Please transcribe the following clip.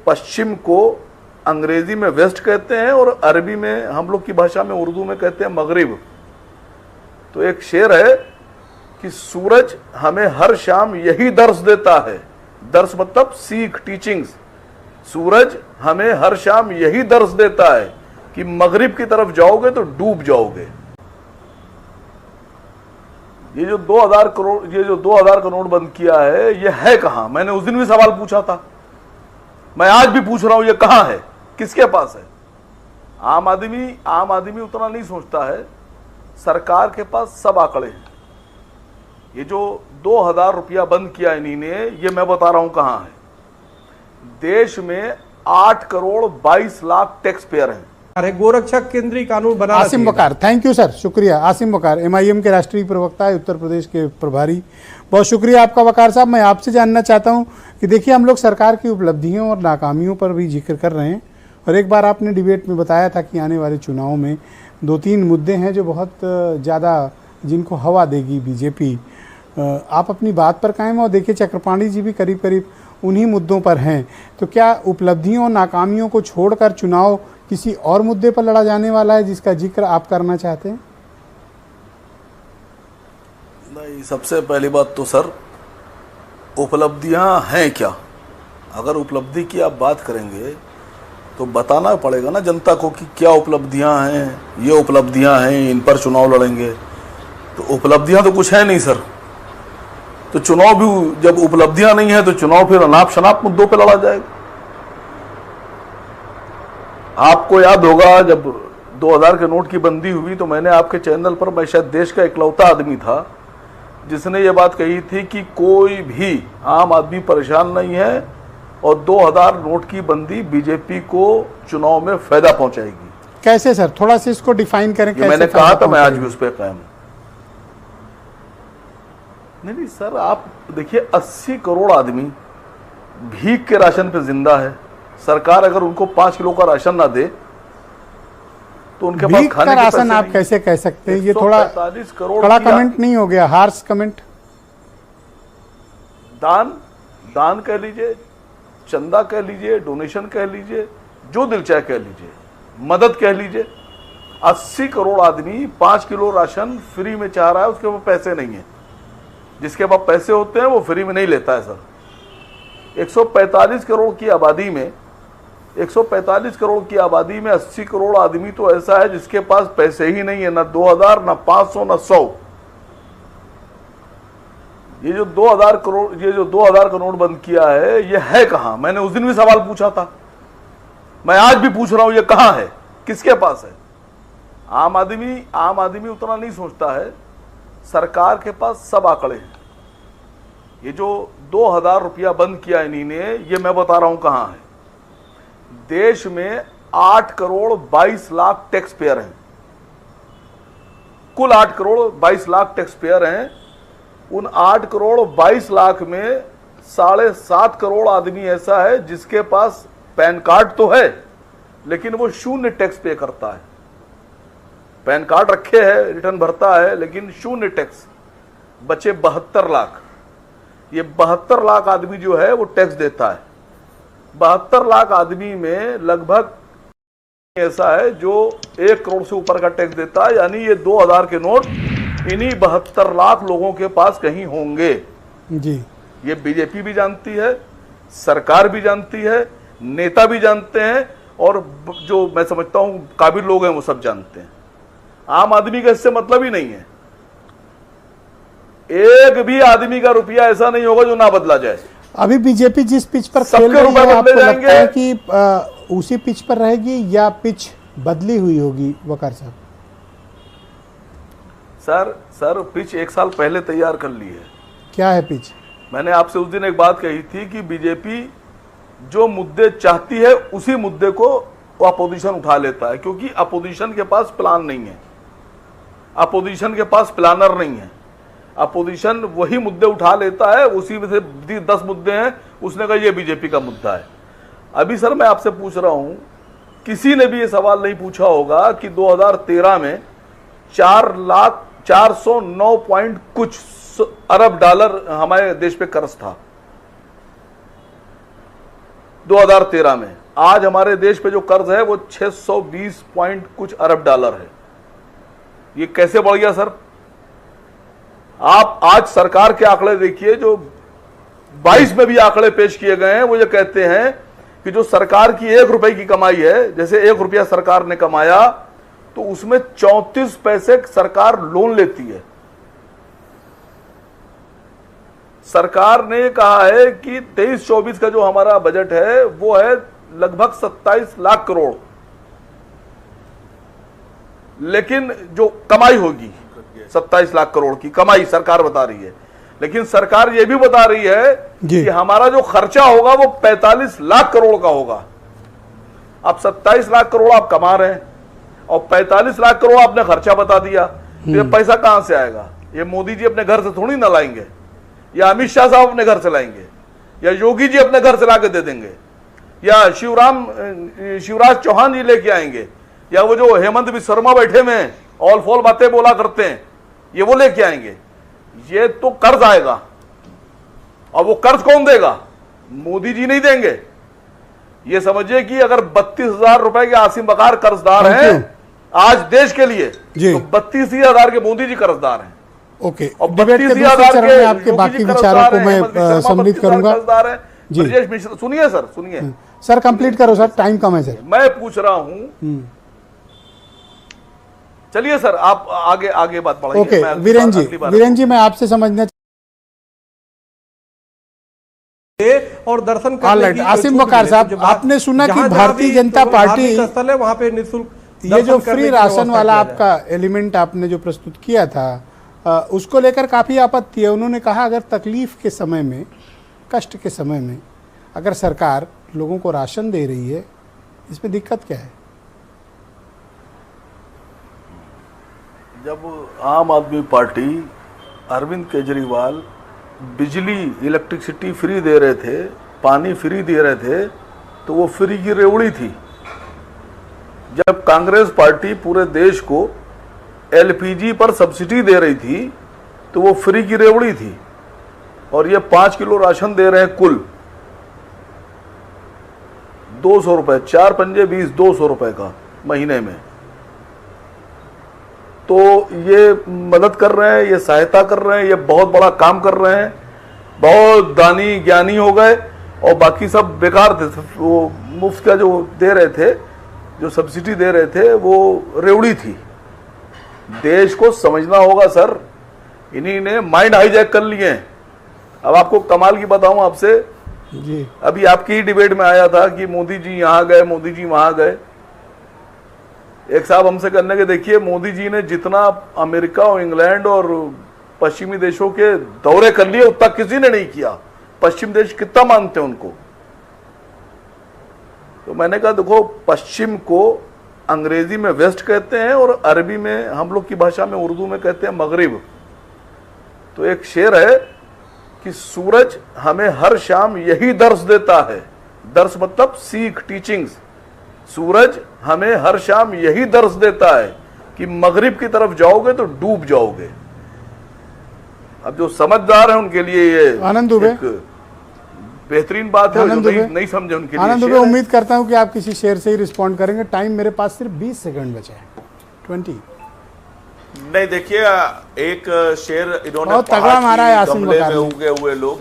पश्चिम को अंग्रेजी में वेस्ट कहते हैं और अरबी में, हम लोग की भाषा में, उर्दू में कहते हैं मगरिब। तो एक शेर है कि सूरज हमें हर शाम यही दर्श देता है, दर्श मतलब सीख, टीचिंग्स। सूरज हमें हर शाम यही दर्श देता है कि मगरिब की तरफ जाओगे तो डूब जाओगे। ये जो 2000 का नोट बंद किया है, ये है कहां? मैंने उस दिन भी सवाल पूछा था, मैं आज भी पूछ रहा हूं, ये कहां है, किसके पास है? आम आदमी उतना नहीं सोचता है। सरकार के पास सब आंकड़े हैं। ये जो 2000 रुपया बंद किया इन्हीं ने, ये मैं बता रहा हूं कहां है। देश में 8 करोड़ 22 लाख टैक्स पेयर हैं। गोरक्षक केंद्रीय कानून बना। आसिम वकार, थैंक यू सर, शुक्रिया। आसिम वकार MIM के राष्ट्रीय प्रवक्ता है, उत्तर प्रदेश के प्रभारी। बहुत शुक्रिया आपका वकार साहब। मैं आपसे जानना चाहता हूं कि देखिए, हम लोग सरकार की उपलब्धियों और नाकामियों पर भी जिक्र कर रहे हैं, और एक बार आपने डिबेट में बताया था कि आने वाले चुनाव में 2-3 मुद्दे हैं जो बहुत ज़्यादा, जिनको हवा देगी बीजेपी। आप अपनी बात पर कायम, और देखिए चक्रपाणी जी भी करीब करीब उन्हीं मुद्दों पर हैं। तो क्या उपलब्धियों और नाकामियों को छोड़कर चुनाव किसी और मुद्दे पर लड़ा जाने वाला है जिसका जिक्र आप करना चाहते हैं? नहीं, सबसे पहली बात तो सर, उपलब्धियां हैं क्या? अगर उपलब्धि की आप बात करेंगे तो बताना पड़ेगा ना जनता को कि क्या उपलब्धियां हैं, ये उपलब्धियां हैं, इन पर चुनाव लड़ेंगे। तो उपलब्धियां तो कुछ है नहीं सर। तो चुनाव भी जब उपलब्धियां नहीं है तो चुनाव फिर अनाप शनाप मुद्दों पे लड़ा जाएगा। आपको याद होगा जब 2000 के नोट की बंदी हुई तो मैंने आपके चैनल पर, मैं शायद देश का इकलौता आदमी था जिसने ये बात कही थी कि कोई भी आम आदमी परेशान नहीं है और 2000 नोट की बंदी बीजेपी को चुनाव में फायदा पहुंचाएगी। कैसे सर, थोड़ा सा इसको डिफाइन करें। कैसे मैंने कहा था, मैं आज भी उस पर कायम हूं। नहीं सर, आप देखिए 80 करोड़ आदमी भीख के राशन पे जिंदा है। सरकार अगर उनको 5 किलो का राशन ना दे तो उनके पास खाने का राशन आप कैसे कह सकते हैं? ये थोड़ा कड़ा कमेंट नहीं हो गया, हार्श कमेंट? दान कह लीजिए, चंदा कह लीजिए, डोनेशन कह लीजिए, जो दिल चाहे कह लीजिए, मदद कह लीजिए। 80 करोड़ आदमी 5 किलो राशन फ्री में चाह रहा है, उसके पास पैसे नहीं है। जिसके पास पैसे होते हैं वो फ्री में नहीं लेता है सर। 145 करोड़ की आबादी में 145 करोड़ की आबादी में 80 करोड़ आदमी तो ऐसा है जिसके पास पैसे ही नहीं है, ना 2000, ना 500, ना 100। ये जो 2000 का नोट बंद किया है, ये है कहां? मैंने उस दिन भी सवाल पूछा था, मैं आज भी पूछ रहा हूं, ये कहां है, किसके पास है? आम आदमी उतना नहीं सोचता है। सरकार के पास सब आंकड़े हैं। ये जो 2000 रुपया बंद किया इन्हीं ने, ये मैं बता रहा हूं कहां है। देश में 8 करोड़ 22 लाख टैक्स पेयर हैं। कुल 8 करोड़ 22 लाख टैक्स पेयर हैं। उन 8 करोड़ 22 लाख में 7.5 करोड़ आदमी ऐसा है जिसके पास पैन कार्ड तो है लेकिन वो 0 टैक्स पे करता है। पैन कार्ड रखे है, रिटर्न भरता है, लेकिन 0 टैक्स। बचे 72 लाख। ये 72 लाख आदमी जो है वो टैक्स देता है। 72 लाख आदमी में लगभग ऐसा है जो 1 करोड़ से ऊपर का टैक्स देता है। यानी ये 2000 के नोट इन्हीं 72 लाख लोगों के पास कहीं होंगे जी। ये बीजेपी भी जानती है, सरकार भी जानती है, नेता भी जानते हैं, और जो मैं समझता हूं काबिल लोग हैं वो सब जानते हैं। आम आदमी का इससे मतलब ही नहीं है। एक भी आदमी का रुपया ऐसा नहीं होगा जो ना बदला जाए। अभी बीजेपी जिस पिच पर खेल रही है, आपको लगता है कि उसी पिच पर रहेगी या पिच बदली हुई होगी वकार साहब? सर पिच 1 साल पहले तैयार कर ली है। क्या है पिच? मैंने आपसे उस दिन एक बात कही थी कि बीजेपी जो मुद्दे चाहती है उसी मुद्दे को अपोजिशन उठा लेता है, क्योंकि अपोजिशन के पास प्लान नहीं है, अपोजिशन के पास प्लानर नहीं है। अपोजिशन वही मुद्दे उठा लेता है, उसी में से 10 मुद्दे हैं, उसने कहा ये बीजेपी का मुद्दा है। अभी सर मैं आपसे पूछ रहा हूं, किसी ने भी ये सवाल नहीं पूछा होगा कि 2013 में 409 पॉइंट कुछ अरब डॉलर हमारे देश पे कर्ज था। 2013 में। आज हमारे देश पे जो कर्ज है वो 620 पॉइंट कुछ अरब डॉलर है। ये कैसे बढ़ गया सर? आप आज सरकार के आंकड़े देखिए, जो 22 में भी आंकड़े पेश किए गए हैं, वो ये कहते हैं कि जो सरकार की 1 रुपए की कमाई है, जैसे 1 रुपया सरकार ने कमाया तो उसमें 34 पैसे सरकार लोन लेती है। सरकार ने कहा है कि 23-24 का जो हमारा बजट है वो है लगभग 27 लाख करोड़, लेकिन जो कमाई होगी 27 लाख करोड़ की कमाई सरकार बता रही है, लेकिन सरकार ये भी बता रही है कि हमारा जो खर्चा होगा वो 45 लाख करोड़ का होगा। अब 27 लाख करोड़ आप कमा रहे हैं और 45 लाख करोड़ आपने खर्चा बता दिया, तो ये पैसा कहां से आएगा? ये मोदी जी अपने घर से थोड़ी ना लाएंगे, या अमित शाह साहब अपने घर से लाएंगे, या योगी जी अपने घर से ला के दे देंगे, या शिवराज चौहान जी लेके आएंगे, या वो जो हेमंत विश्व बैठे में ऑल फॉल बातें बोला करते हैं ये वो लेके आएंगे। ये तो कर्ज आएगा, और वो कर्ज कौन देगा? मोदी जी नहीं देंगे। ये समझिए कि अगर 32,000 रुपए के आसिम बकार कर्जदार हैं आज देश के लिए, तो 32,000 के मोदी जी कर्जदार हैं। ओके, डिबेट के दूसरे चरण में आपके बाकी विचारों को मैं सम्मिलित करूंगा। जी मिश्र, सुनिए सर, सुनिए सर, कंप्लीट करो सर, टाइम कम है सर। मैं पूछ रहा हूं, चलिए सर आप आगे बात बढ़ाइए। ओके, वीरेन जी मैं आपसे समझना और दर्शन करने की आसिम बकार साहब, आपने सुना कि भारतीय जनता पार्टी स्थल है वहां पे निःशुल्क ये जो फ्री राशन वाला आपका एलिमेंट आपने जो प्रस्तुत किया था, उसको लेकर काफी आपत्ति है। उन्होंने कहा अगर तकलीफ के समय में, कष्ट के समय में अगर सरकार लोगों को राशन दे रही है, इसमें दिक्कत क्या है? जब आम आदमी पार्टी अरविंद केजरीवाल बिजली इलेक्ट्रिसिटी फ्री दे रहे थे, पानी फ्री दे रहे थे, तो वो फ्री की रेवड़ी थी। जब कांग्रेस पार्टी पूरे देश को एलपीजी पर सब्सिडी दे रही थी तो वो फ्री की रेवड़ी थी। और ये 5 किलो राशन दे रहे हैं कुल 200 रुपए, 4 पंजे 20, 200 रुपए का महीने में। तो ये मदद कर रहे हैं, ये सहायता कर रहे हैं, ये बहुत बड़ा काम कर रहे हैं। बहुत दानी ज्ञानी हो गए और बाकी सब बेकार थे। वो मुफ्त का जो दे रहे थे, जो सब्सिडी दे रहे थे, वो रेवड़ी थी। देश को समझना होगा सर, इन्हीं ने माइंड हाईजैक कर लिए हैं। अब आपको कमाल की बताऊं आपसे जी, अभी आपकी ही डिबेट में आया था कि मोदी जी यहाँ गए, मोदी जी वहां गए। एक साहब हमसे करने के देखिए, मोदी जी ने जितना अमेरिका और इंग्लैंड और पश्चिमी देशों के दौरे कर लिए उतना किसी ने नहीं किया। पश्चिम देश कितना मानते हैं उनको। तो मैंने कहा देखो, पश्चिम को अंग्रेजी में वेस्ट कहते हैं और अरबी में, हम लोग की भाषा में, उर्दू में कहते हैं मगरिब। तो एक शेर है कि सूरज हमें हर शाम यही दर्श देता है। दर्श मतलब सीख, टीचिंग्स। सूरज हमें हर शाम यही दर्श देता है कि मगरिब की तरफ जाओगे तो डूब जाओगे। अब जो समझदार है उनके लिए ये आनंद दुबे एक बेहतरीन बात है, जो नहीं समझे उनके लिए। आनंद दुबे, उम्मीद करता हूं कि आप किसी शेर से ही रिस्पॉन्ड करेंगे। टाइम मेरे पास सिर्फ 20 सेकंड बचा है। 20 नहीं, देखिए एक शेर इन्होंने बहुत तगड़ा मारा है आसिम बकार ने। उगे हुए लोग